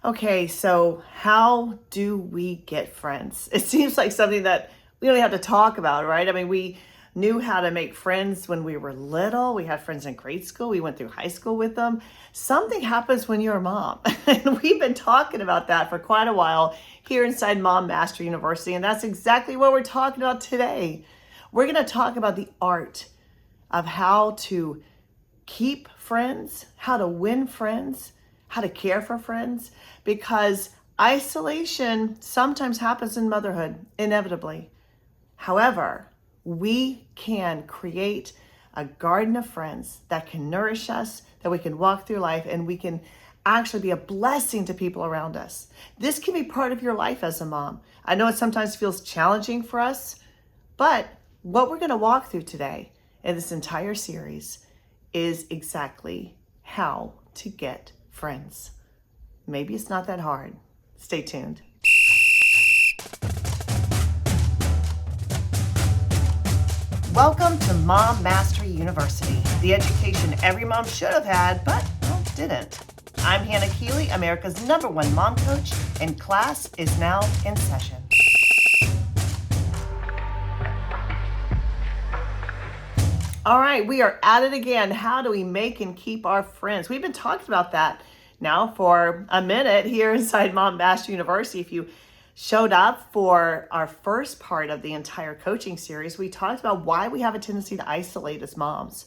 Okay, so how do we get friends? It seems like something that we only have to talk about, right? I mean, we knew how to make friends when we were little. We had friends in grade school. We went through high school with them. Something happens when you're a mom. And we've been talking about that for quite a while here inside Mom Master University. And that's exactly what we're talking about today. We're going to talk about the art of how to keep friends, how to win friends, how to care for friends, because isolation sometimes happens in motherhood, inevitably. However, we can create a garden of friends that can nourish us, that we can walk through life, and we can actually be a blessing to people around us. This can be part of your life as a mom. I know it sometimes feels challenging for us, but what we're going to walk through today in this entire series is exactly how to get friends. Maybe it's not that hard. Stay tuned. Welcome to Mom Mastery University, the education every mom should have had, but didn't. I'm Hannah Keeley, America's #1 mom coach, and class is now in session. All right, we are at it again. How do we make and keep our friends? We've been talking about that now for a minute here inside Mom Master University. If you showed up for our first part of the entire coaching series, we talked about why we have a tendency to isolate as moms.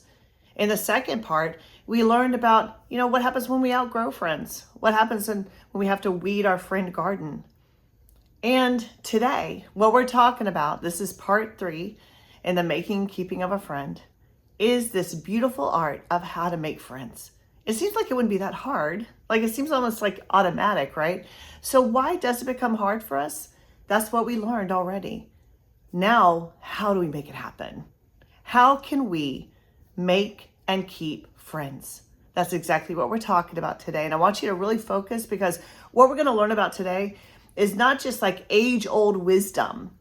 In the second part, we learned about, what happens when we outgrow friends? What happens when we have to weed our friend garden? And today, what we're talking about, this is part 3 in the making and keeping of a friend, is this beautiful art of how to make friends. It seems like it wouldn't be that hard. Like it seems almost like automatic, right? So why does it become hard for us? That's what we learned already. Now, how do we make it happen? How can we make and keep friends? That's exactly what we're talking about today. And I want you to really focus, because what we're going to learn about today is not just like age-old wisdom,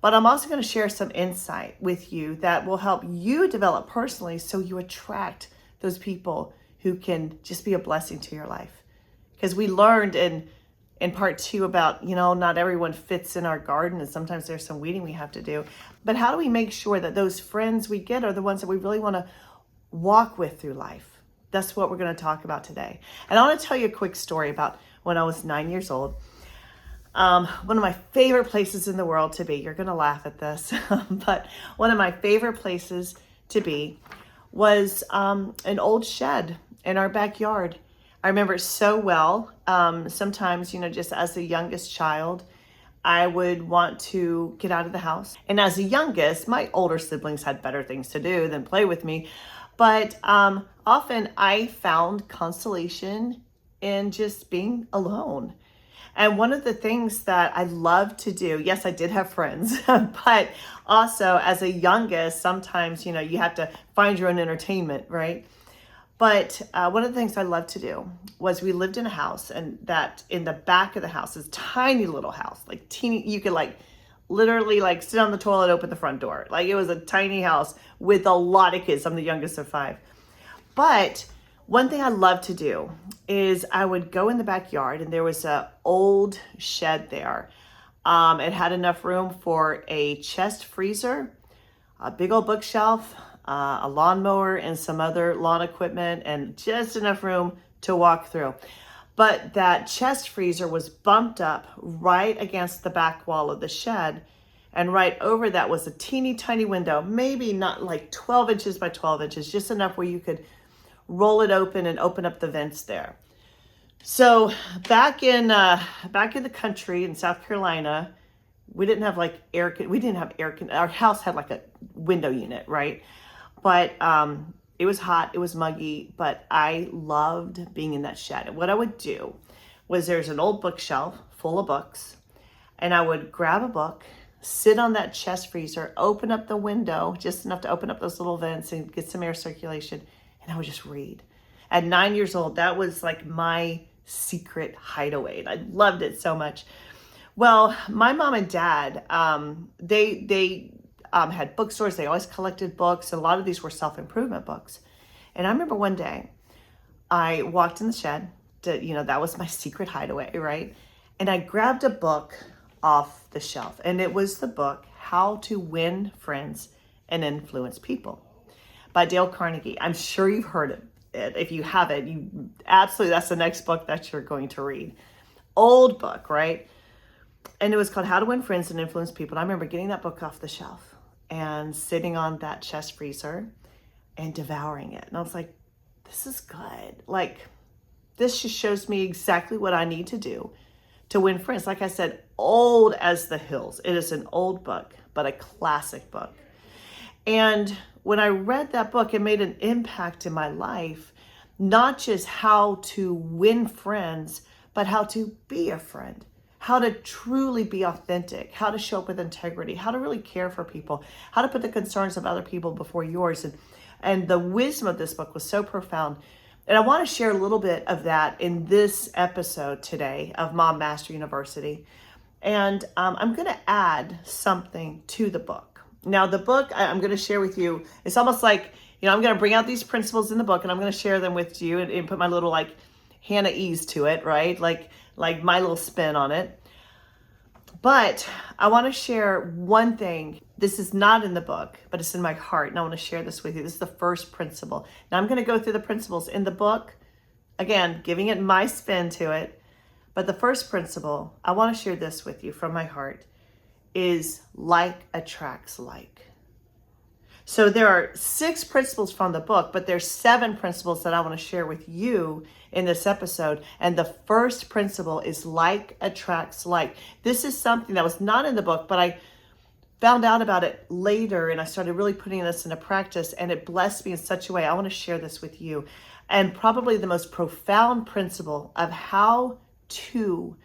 but I'm also going to share some insight with you that will help you develop personally so you attract those people who can just be a blessing to your life. Because we learned in part 2 about, not everyone fits in our garden, and sometimes there's some weeding we have to do. But how do we make sure that those friends we get are the ones that we really want to walk with through life? That's what we're going to talk about today. And I want to tell you a quick story about when I was 9 years old. One of my favorite places in the world to be, you're going to laugh at this, but one of my favorite places to be was an old shed in our backyard. I remember it so well. Sometimes, just as the youngest child, I would want to get out of the house. And as the youngest, my older siblings had better things to do than play with me. But often I found consolation in just being alone. And one of the things that I love to do, yes, I did have friends, but also as a youngest, sometimes, you have to find your own entertainment, right? But one of the things I loved to do was we lived in a house, and that in the back of the house, this tiny little house, like teeny, you could literally sit on the toilet, open the front door. Like it was a tiny house with a lot of kids. I'm the youngest of 5. But one thing I love to do is I would go in the backyard, and there was an old shed there. It had enough room for a chest freezer, a big old bookshelf, a lawnmower, and some other lawn equipment, and just enough room to walk through. But that chest freezer was bumped up right against the back wall of the shed. And right over that was a teeny tiny window, maybe not like 12 inches by 12 inches, just enough where you could roll it open and open up the vents there. So back in the country in South Carolina, we didn't have our house had like a window unit, right? But it was hot, it was muggy, but I loved being in that shed. And what I would do was, there's an old bookshelf full of books, and I would grab a book, sit on that chest freezer, open up the window just enough to open up those little vents and get some air circulation, and I would just read. At 9 years old, that was like my secret hideaway. I loved it so much. Well, my mom and dad, they had bookstores. They always collected books. A lot of these were self-improvement books. And I remember one day I walked in the shed that was my secret hideaway, right? And I grabbed a book off the shelf, and it was the book, How to Win Friends and Influence People by Dale Carnegie. I'm sure you've heard it. If you haven't, you absolutely, that's the next book that you're going to read. Old book, right? And it was called How to Win Friends and Influence People. And I remember getting that book off the shelf and sitting on that chest freezer and devouring it. And I was like, this is good. Like, this just shows me exactly what I need to do to win friends. Like I said, old as the hills. It is an old book, but a classic book. And when I read that book, it made an impact in my life, not just how to win friends, but how to be a friend, how to truly be authentic, how to show up with integrity, how to really care for people, how to put the concerns of other people before yours. And the wisdom of this book was so profound. And I want to share a little bit of that in this episode today of Mom Master University. And I'm going to add something to the book. Now, the book I'm going to share with you, it's almost like, I'm going to bring out these principles in the book and I'm going to share them with you and put my little like Hannah Ease to it, right? Like my little spin on it. But I want to share one thing. This is not in the book, but it's in my heart. And I want to share this with you. This is the first principle. Now I'm going to go through the principles in the book. Again, giving it my spin to it. But the first principle, I want to share this with you from my heart, is like attracts like. So there are 6 principles from the book, but there's 7 principles that I want to share with you in this episode. And the first principle is like attracts like. This is something that was not in the book, but I found out about it later and I started really putting this into practice and it blessed me in such a way. I want to share this with you. And probably the most profound principle of how to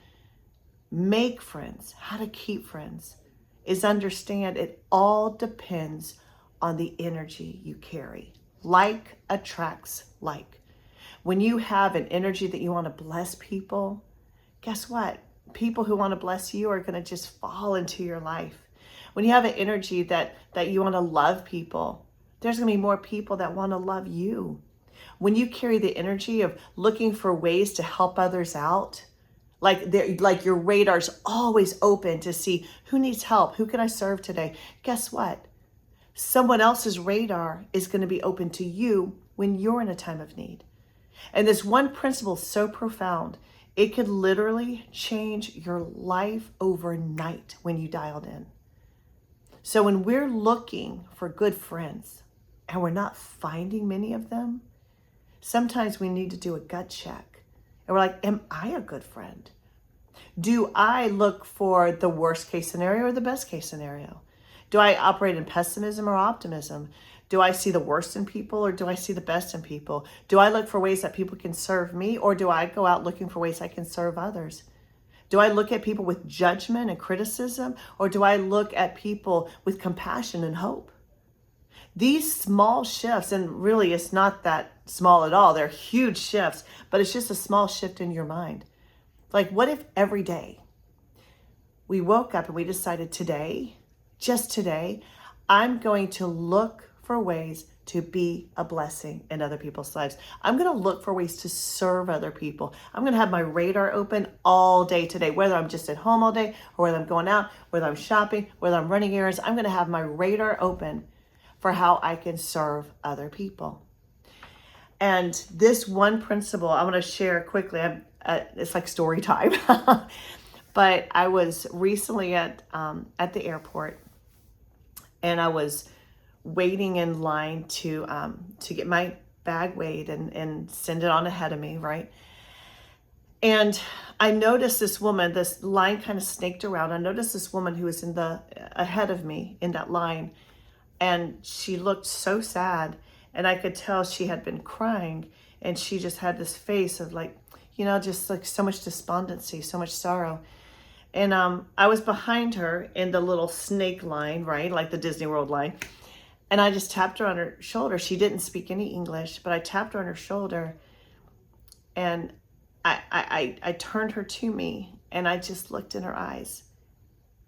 make friends, how to keep friends, is understand it all depends on the energy you carry. Like attracts like. When you have an energy that you want to bless people, guess what? People who want to bless you are going to just fall into your life. When you have an energy that you want to love people, there's going to be more people that want to love you. When you carry the energy of looking for ways to help others out, like your radar's always open to see who needs help, who can I serve today? Guess what? Someone else's radar is going to be open to you when you're in a time of need. And this one principle is so profound, it could literally change your life overnight when you dialed in. So when we're looking for good friends and we're not finding many of them, sometimes we need to do a gut check. And we're like, am I a good friend? Do I look for the worst case scenario or the best case scenario? Do I operate in pessimism or optimism? Do I see the worst in people or do I see the best in people? Do I look for ways that people can serve me or do I go out looking for ways I can serve others? Do I look at people with judgment and criticism or do I look at people with compassion and hope? These small shifts, and really it's not that small at all, they're huge shifts, but it's just a small shift in your mind. Like, what if every day we woke up and we decided today, just today, I'm going to look for ways to be a blessing in other people's lives. I'm going to look for ways to serve other people. I'm going to have my radar open all day today, whether I'm just at home all day or whether I'm going out, whether I'm shopping, whether I'm running errands. I'm going to have my radar open for how I can serve other people. And this one principle I want to share quickly. It's like story time. But I was recently at the airport and I was waiting in line to get my bag weighed and send it on ahead of me, right? And I noticed this woman, this line kind of snaked around. I noticed this woman who was ahead of me in that line, and she looked so sad, and I could tell she had been crying, and she just had this face of like, just like so much despondency, so much sorrow. And I was behind her in the little snake line, right? Like the Disney World line. And I just tapped her on her shoulder. She didn't speak any English, but I tapped her on her shoulder and I turned her to me and I just looked in her eyes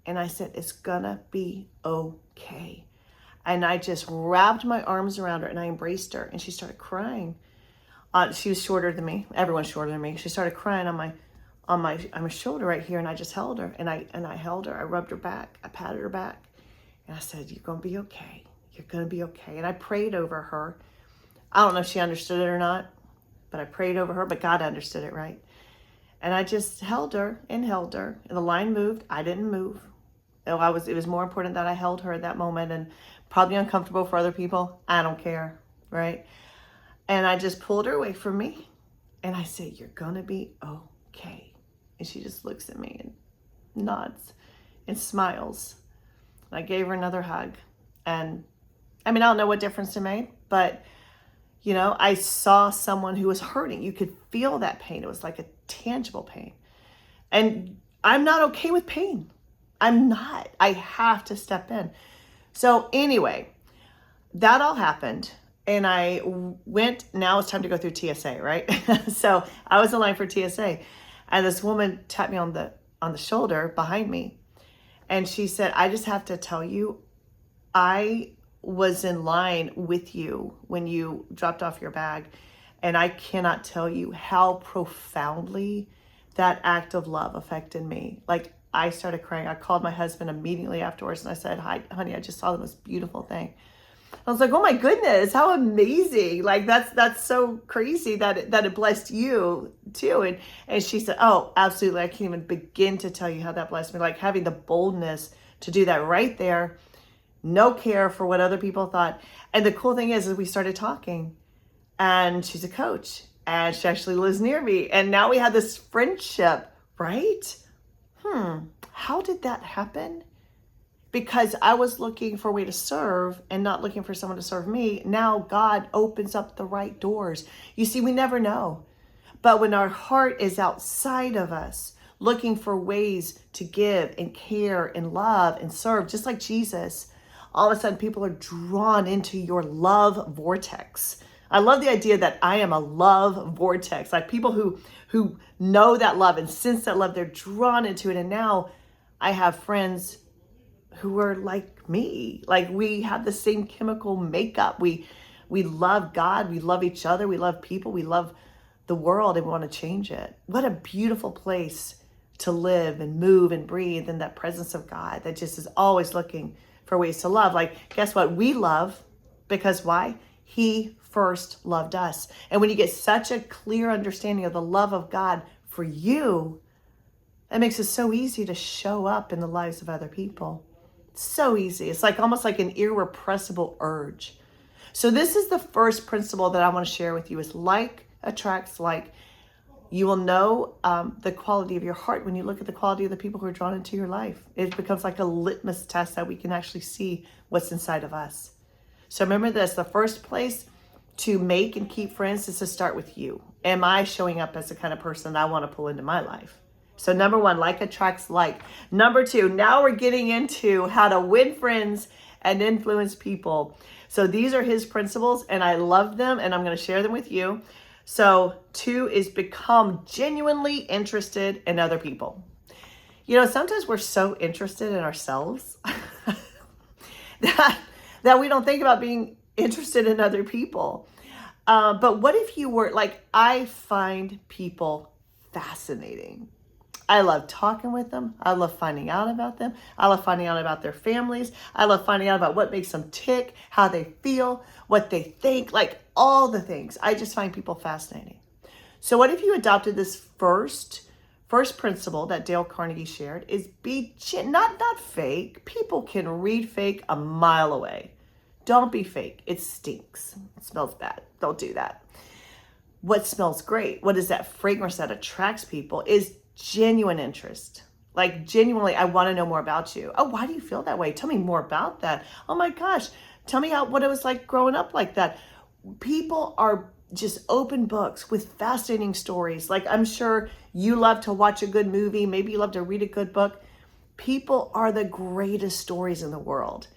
and I said, it's gonna be okay. And I just wrapped my arms around her and I embraced her and she started crying. She was shorter than me. Everyone's shorter than me. She started crying on my shoulder right here, and I just held her, and I held her. I rubbed her back. I patted her back, and I said, "You're gonna be okay. You're gonna be okay." And I prayed over her. I don't know if she understood it or not, but I prayed over her. But God understood it, right? And I just held her and held her. And the line moved. I didn't move. It was more important that I held her at that moment, and probably uncomfortable for other people. I don't care, right? And I just pulled her away from me, and I said, "You're gonna be okay." And she just looks at me and nods and smiles. And I gave her another hug. And I mean, I don't know what difference it made, but I saw someone who was hurting. You could feel that pain. It was like a tangible pain. And I'm not okay with pain. I'm not. I have to step in. So anyway, that all happened. And I went, now it's time to go through TSA, right? So I was in line for TSA. And this woman tapped me on the shoulder behind me. And she said, "I just have to tell you, I was in line with you when you dropped off your bag. And I cannot tell you how profoundly that act of love affected me." Like, I started crying. I called my husband immediately afterwards and I said, "Hi, honey, I just saw the most beautiful thing." I was like, "Oh my goodness, how amazing." Like, that's so crazy that it blessed you too. And she said, "Oh, absolutely. I can't even begin to tell you how that blessed me." Like, having the boldness to do that right there, no care for what other people thought. And the cool thing is we started talking, and she's a coach, and she actually lives near me. And now we have this friendship, right? How did that happen? Because I was looking for a way to serve and not looking for someone to serve me. Now God opens up the right doors. You see, we never know. But when our heart is outside of us, looking for ways to give and care and love and serve, just like Jesus, all of a sudden people are drawn into your love vortex. I love the idea that I am a love vortex. Like, people who know that love and sense that love, they're drawn into it. And now I have friends who are like me. Like, we have the same chemical makeup. We love God. We love each other. We love people. We love the world, and we want to change it. What a beautiful place to live and move and breathe in that presence of God that just is always looking for ways to love. Like, guess what? We love because why? He first loved us. And when you get such a clear understanding of the love of God for you, it makes it so easy to show up in the lives of other people. So easy. It's like almost like an irrepressible urge. So this is the first principle that I want to share with you, is like attracts like. You will know the quality of your heart when you look at the quality of the people who are drawn into your life. It becomes like a litmus test that we can actually see what's inside of us. So remember this, the first place to make and keep friends is to start with you. Am I showing up as the kind of person that I want to pull into my life? So number one, like attracts like. Number two, now we're getting into how to win friends and influence people. So these are his principles, and I love them, and I'm going to share them with you. So 2 is become genuinely interested in other people. Sometimes we're so interested in ourselves that we don't think about being interested in other people. But what if you were like, I find people fascinating. I love talking with them. I love finding out about them. I love finding out about their families. I love finding out about what makes them tick, how they feel, what they think, like all the things. I just find people fascinating. So what if you adopted this first principle that Dale Carnegie shared, is be not fake. People can read fake a mile away. Don't be fake. It stinks. It smells bad. Don't do that. What smells great? What is that fragrance that attracts people? Is genuine interest. Like, genuinely, I want to know more about you. Oh, why do you feel that way? Tell me more about that. Oh my gosh, tell me what it was like growing up like that. People are just open books with fascinating stories. Like, I'm sure you love to watch a good movie. Maybe you love to read a good book. People are the greatest stories in the world.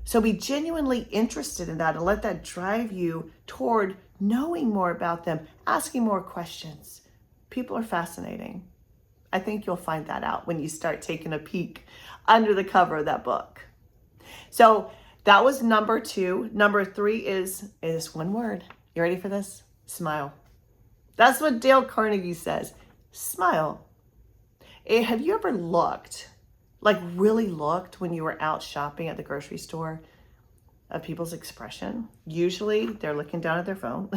So be genuinely interested in that and let that drive you toward knowing more about them, asking more questions. People are fascinating. I think you'll find that out when you start taking a peek under the cover of that book. So that was number 2. Number 3 is one word. You ready for this? Smile. That's what Dale Carnegie says. Smile. Have you ever looked, like really looked when you were out shopping at the grocery store of people's expression? Usually they're looking down at their phone.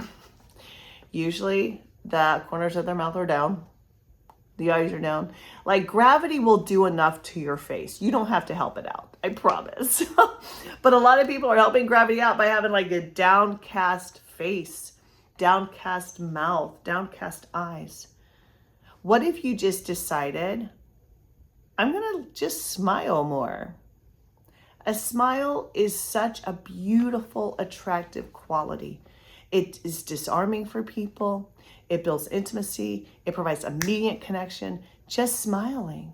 Usually the corners of their mouth are down. The eyes are down. Like gravity will do enough to your face. You don't have to help it out. I promise. But a lot of people are helping gravity out by having like a downcast face, downcast mouth, downcast eyes. What if you just decided, I'm going to just smile more? A smile is such a beautiful, attractive quality. It is disarming for people. It builds intimacy. It provides immediate connection. Just smiling.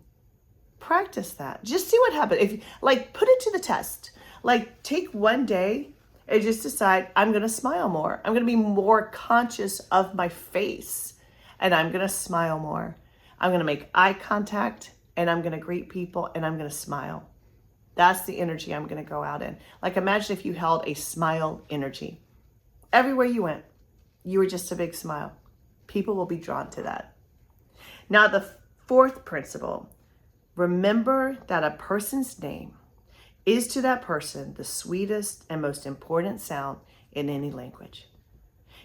Practice that. Just see what happens. If like put it to the test. Like take one day and just decide, I'm going to smile more. I'm going to be more conscious of my face and I'm going to smile more. I'm going to make eye contact and I'm going to greet people and I'm going to smile. That's the energy I'm going to go out in. Like imagine if you held a smile energy. Everywhere you went, you were just a big smile. People will be drawn to that. Now, the fourth principle, remember that a person's name is to that person the sweetest and most important sound in any language.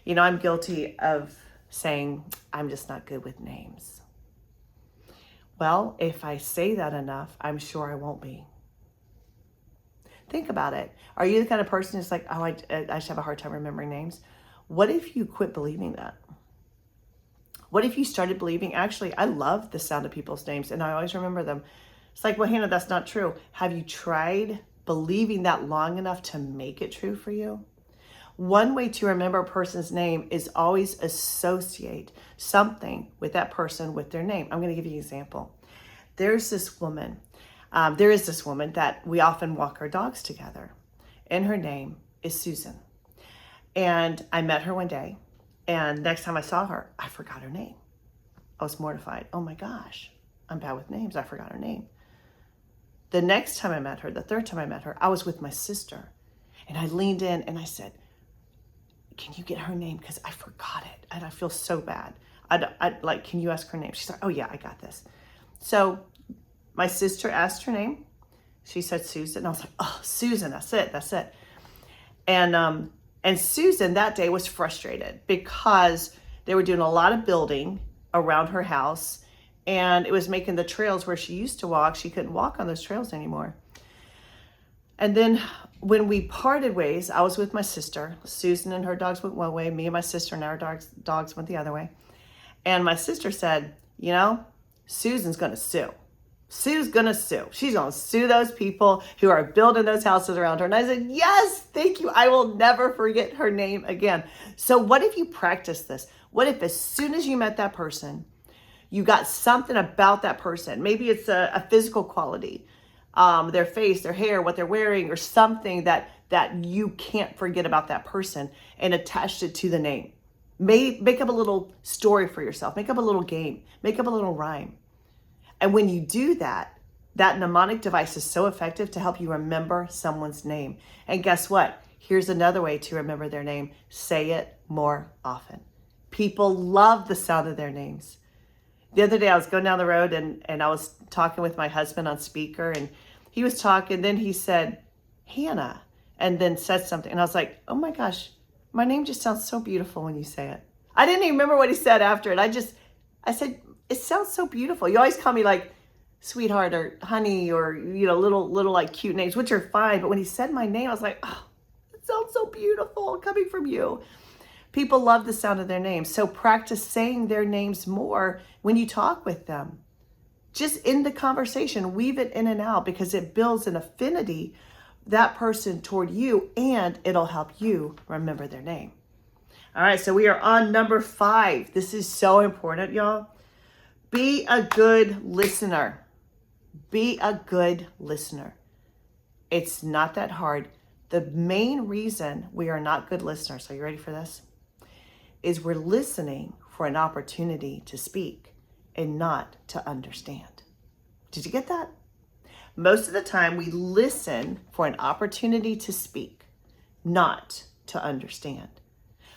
You know, I'm guilty of saying, I'm just not good with names. Well, if I say that enough, I'm sure I won't be. Think about it. Are you the kind of person who's like, oh, I just have a hard time remembering names? What if you quit believing that? What if you started believing, actually, I love the sound of people's names and I always remember them. It's like, well, Hannah, that's not true. Have you tried believing that long enough to make it true for you? One way to remember a person's name is always associate something with that person with their name. I'm going to give you an example. There is this woman that we often walk our dogs together, and her name is Susan. And I met her one day, and next time I saw her, I forgot her name. I was mortified. Oh my gosh, I'm bad with names. I forgot her name. The next time I met her, the third time I met her, I was with my sister, and I leaned in and I said, can you get her name? Because I forgot it, and I feel so bad. Can you ask her name? She's like, oh yeah, I got this. So my sister asked her name. She said Susan. I was like, oh, Susan, that's it. And Susan that day was frustrated because they were doing a lot of building around her house and it was making the trails where she used to walk. She couldn't walk on those trails anymore. And then when we parted ways, I was with my sister. Susan and her dogs went one way. Me and my sister and our dogs went the other way. And my sister said, you know, Susan's going to sue. Sue's going to sue. She's going to sue those people who are building those houses around her. And I said, yes, thank you. I will never forget her name again. So what if you practice this? What if as soon as you met that person, you got something about that person? Maybe it's a physical quality, their face, their hair, what they're wearing, or something that you can't forget about that person and attached it to the name. Make up a little story for yourself. Make up a little game. Make up a little rhyme. And when you do that, that mnemonic device is so effective to help you remember someone's name. And guess what? Here's another way to remember their name. Say it more often. People love the sound of their names. The other day I was going down the road and I was talking with my husband on speaker and he was talking. Then he said, Hannah, and then said something. And I was like, oh my gosh, my name just sounds so beautiful when you say it. I didn't even remember what he said after it. I said, it sounds so beautiful. You always call me like sweetheart or honey or, you know, little like cute names, which are fine. But when he said my name, I was like, oh, it sounds so beautiful coming from you. People love the sound of their names. So practice saying their names more when you talk with them. Just in the conversation, weave it in and out because it builds an affinity, that person toward you, and it'll help you remember their name. All right, so we are on number 5. This is so important, y'all. Be a good listener. Be a good listener. It's not that hard. The main reason we are not good listeners, are you ready for this? Is we're listening for an opportunity to speak and not to understand. Did you get that? Most of the time we listen for an opportunity to speak, not to understand.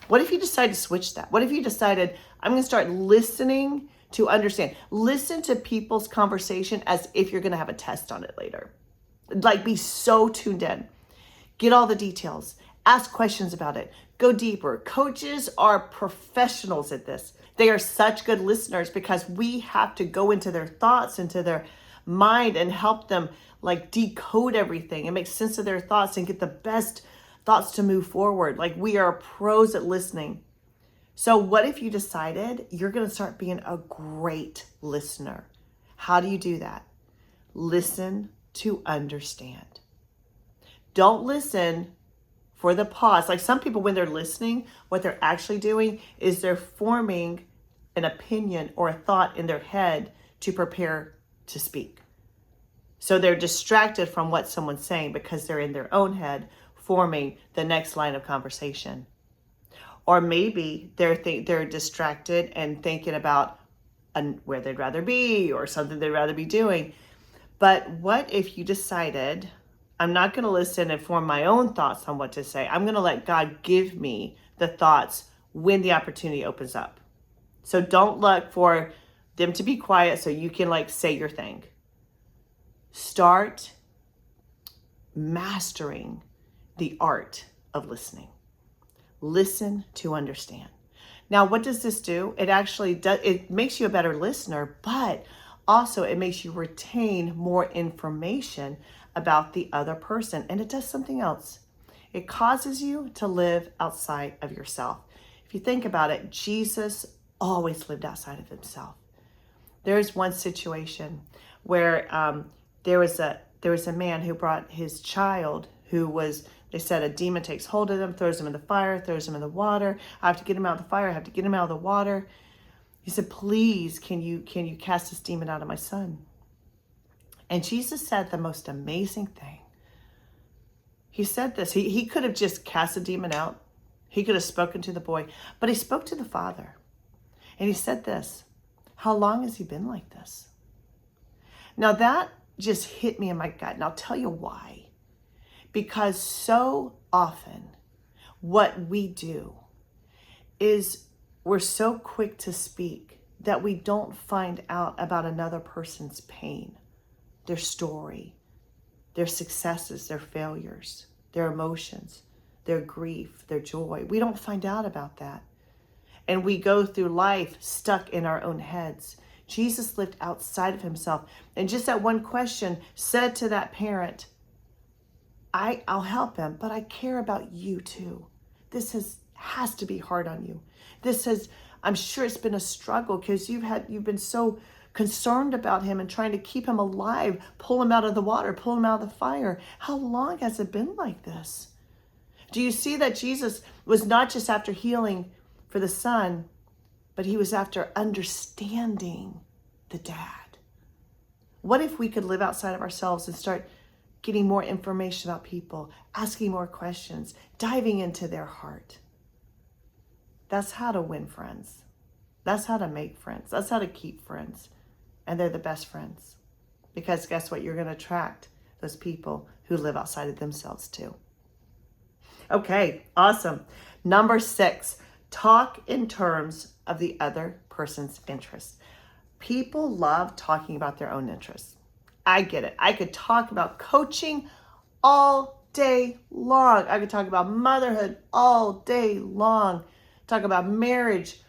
What if you decide to switch that? What if you decided, I'm going to start listening to understand? Listen to people's conversation as if you're going to have a test on it later. Like, be so tuned in. Get all the details. Ask questions about it. Go deeper. Coaches are professionals at this. They are such good listeners because we have to go into their thoughts, into their mind, and help them like decode everything and make sense of their thoughts and get the best thoughts to move forward. Like, we are pros at listening. So what if you decided you're going to start being a great listener? How do you do that? Listen to understand. Don't listen for the pause. Like, some people, when they're listening, what they're actually doing is they're forming an opinion or a thought in their head to prepare to speak. So they're distracted from what someone's saying because they're in their own head forming the next line of conversation. Or maybe they're distracted and thinking about where they'd rather be or something they'd rather be doing. But what if you decided, I'm not going to listen and form my own thoughts on what to say. I'm going to let God give me the thoughts when the opportunity opens up. So don't look for them to be quiet so you can like say your thing. Start mastering the art of listening. Listen to understand. Now, what does this do? It actually does, it makes you a better listener, but also it makes you retain more information about the other person. And it does something else. It causes you to live outside of yourself. If you think about it, Jesus always lived outside of himself. There's one situation where there was a man who brought his child who was, they said, a demon takes hold of him, throws him in the fire, throws him in the water. I have to get him out of the fire. I have to get him out of the water. He said, please, can you cast this demon out of my son? And Jesus said the most amazing thing. He said this. He could have just cast the demon out. He could have spoken to the boy, but he spoke to the father. And he said this, how long has he been like this? Now that just hit me in my gut. And I'll tell you why. Because so often what we do is we're so quick to speak that we don't find out about another person's pain, their story, their successes, their failures, their emotions, their grief, their joy. We don't find out about that. And we go through life stuck in our own heads. Jesus lived outside of himself. And just that one question said to that parent, I'll help him, but I care about you too. This has to be hard on you. I'm sure it's been a struggle because you've been so concerned about him and trying to keep him alive, pull him out of the water, pull him out of the fire. How long has it been like this? Do you see that Jesus was not just after healing for the son, but he was after understanding the dad? What if we could live outside of ourselves and start getting more information about people, asking more questions, diving into their heart? That's how to win friends. That's how to make friends. That's how to keep friends. And they're the best friends. Because guess what? You're going to attract those people who live outside of themselves too. Okay, awesome. Number 6, talk in terms of the other person's interests. People love talking about their own interests. I get it. I could talk about coaching all day long. I could talk about motherhood all day long. Talk about marriage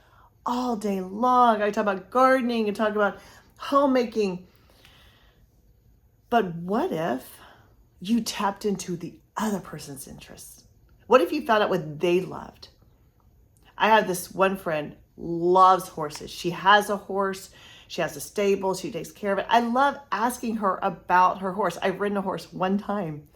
all day long. I could talk about gardening and talk about homemaking. But what if you tapped into the other person's interests? What if you found out what they loved? I have this one friend, loves horses. She has a horse. She has a stable. She takes care of it. I love asking her about her horse. I've ridden a horse one time,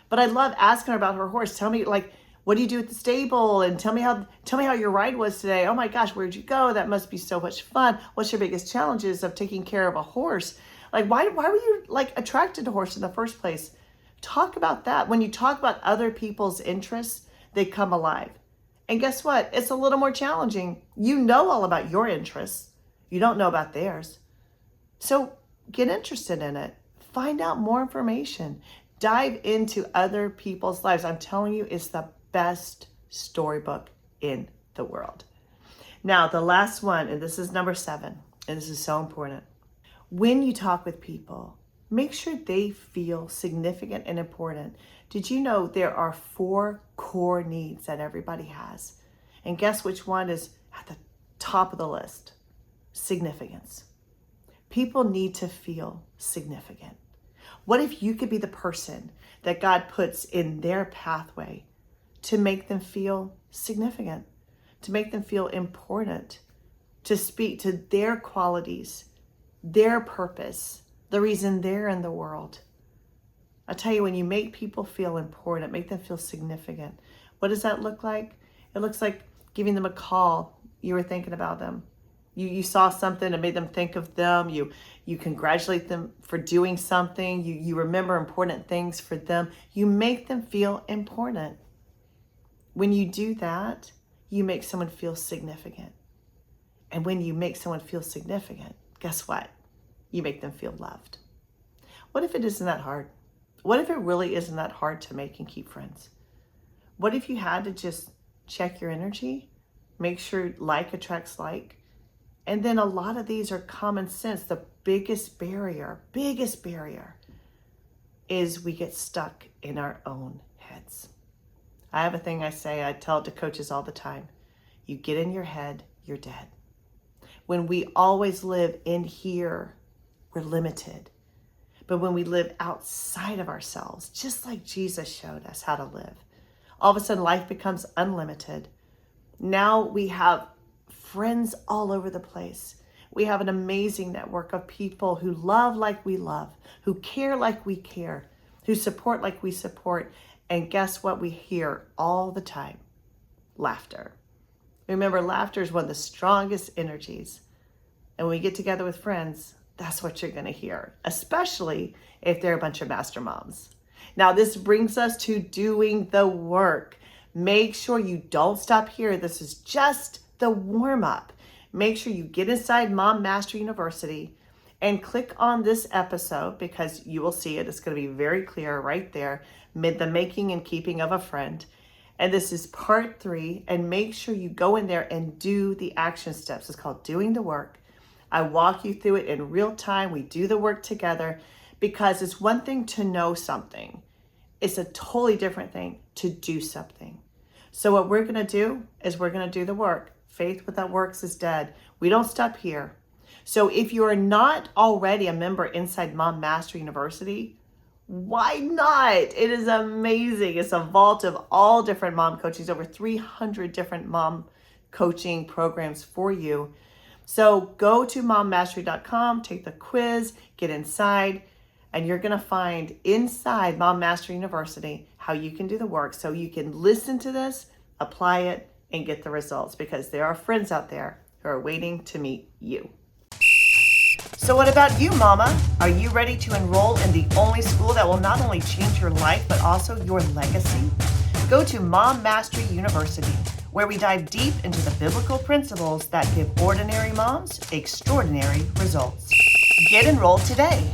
but I love asking her about her horse. Tell me, like, what do you do at the stable? And tell me how your ride was today. Oh my gosh, where'd you go? That must be so much fun. What's your biggest challenges of taking care of a horse? Like, why were you like attracted to horse in the first place? Talk about that. When you talk about other people's interests, they come alive. And guess what? It's a little more challenging. You know all about your interests. You don't know about theirs. So get interested in it. Find out more information. Dive into other people's lives. I'm telling you, it's the best storybook in the world. Now, the last one, and this is number 7, and this is so important. When you talk with people, make sure they feel significant and important. Did you know there are 4 core needs that everybody has? And guess which one is at the top of the list? Significance. People need to feel significant. What if you could be the person that God puts in their pathway to make them feel significant, to make them feel important, to speak to their qualities, their purpose, the reason they're in the world? I tell you, when you make people feel important, make them feel significant, what does that look like? It looks like giving them a call. You were thinking about them. You saw something and made them think of them. You congratulate them for doing something. You remember important things for them. You make them feel important. When you do that, you make someone feel significant. And when you make someone feel significant, guess what? You make them feel loved. What if it isn't that hard? What if it really isn't that hard to make and keep friends? What if you had to just check your energy, make sure like attracts like? And then a lot of these are common sense. The biggest barrier is we get stuck in our own heads. I have a thing I say, I tell it to coaches all the time. You get in your head, you're dead. When we always live in here, we're limited. But when we live outside of ourselves, just like Jesus showed us how to live, all of a sudden life becomes unlimited. Now we have friends all over the place. We have an amazing network of people who love like we love, who care like we care, who support like we support. And guess what we hear all the time? Laughter. Remember, laughter is one of the strongest energies. And when we get together with friends, that's what you're going to hear, especially if they're a bunch of master moms. Now, this brings us to doing the work. Make sure you don't stop here. This is just the warm-up. Make sure you get inside Mom Mastery University and click on this episode, because you will see it. It's going to be very clear right there, the making and keeping of a friend. And this is part 3. And make sure you go in there and do the action steps. It's called Doing the Work. I walk you through it in real time. We do the work together, because it's one thing to know something. It's a totally different thing to do something. So what we're going to do is we're going to do the work. Faith without works is dead. We don't stop here. So if you are not already a member inside Mom Mastery University, why not? It is amazing. It's a vault of all different mom coaches, over 300 different mom coaching programs for you. So go to mommastery.com, take the quiz, get inside, and you're going to find inside Mom Mastery University how you can do the work, so you can listen to this, apply it, and get the results, because there are friends out there who are waiting to meet you. So what about you, Mama? Are you ready to enroll in the only school that will not only change your life, but also your legacy? Go to Mom Mastery University, where we dive deep into the biblical principles that give ordinary moms extraordinary results. Get enrolled today.